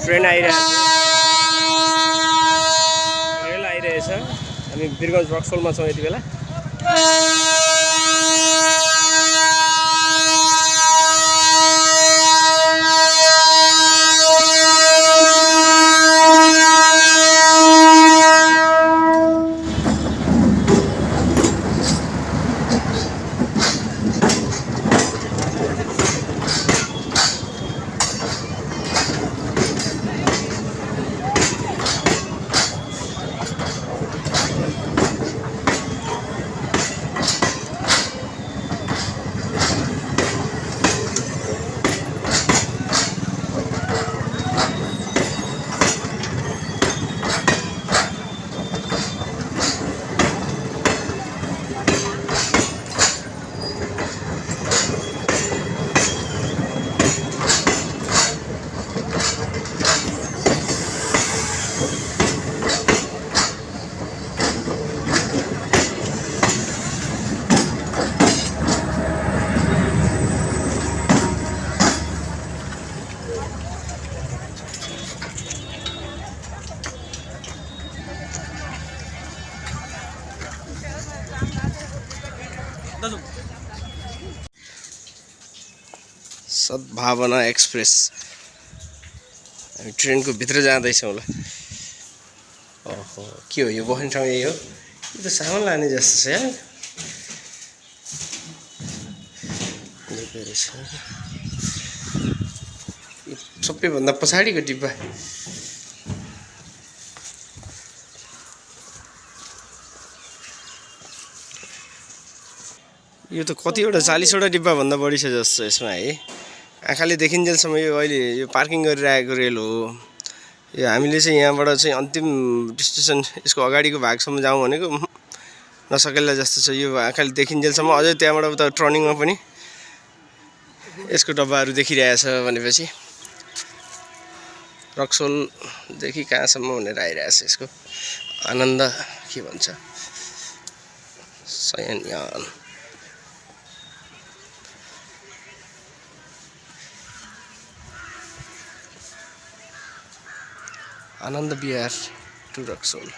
train आइरहेछ rail आइरहेछ हामी बिरगञ्ज रक्सौलमा छौँ यति बेला सद्भावना एक्सप्रेस हामी ट्रेनको भित्र जाँदैछौँ ल ओहो के हो यो बस्ने ठाउँ यही हो यो त सामान लाने जस्तो छ यार सबैभन्दा पछाडिको डिब्बा यो त कतिवटा 40वटा डिब्बा भन्दा बढी छ जस्तो यसमा है आँखाले देखिन्जेलसम्म यो अहिले यो पार्किङ गरिरहेको रेल हो यो हामीले चाहिँ यहाँबाट चाहिँ अन्तिम स्टेसन यसको अगाडिको भागसम्म जाउँ भनेको नसकेला जस्तो छ यो आँखाले देखिन्जेलसम्म अझै त्यहाँबाट उता टर्निङमा पनि यसको डब्बाहरू देखिरहेछ भनेपछि रक्सौलदेखि कहाँसम्म भनेर आइरहेछ यसको आनन्द के भन्छ शयनयान आनन्द विहार टु रक्सौल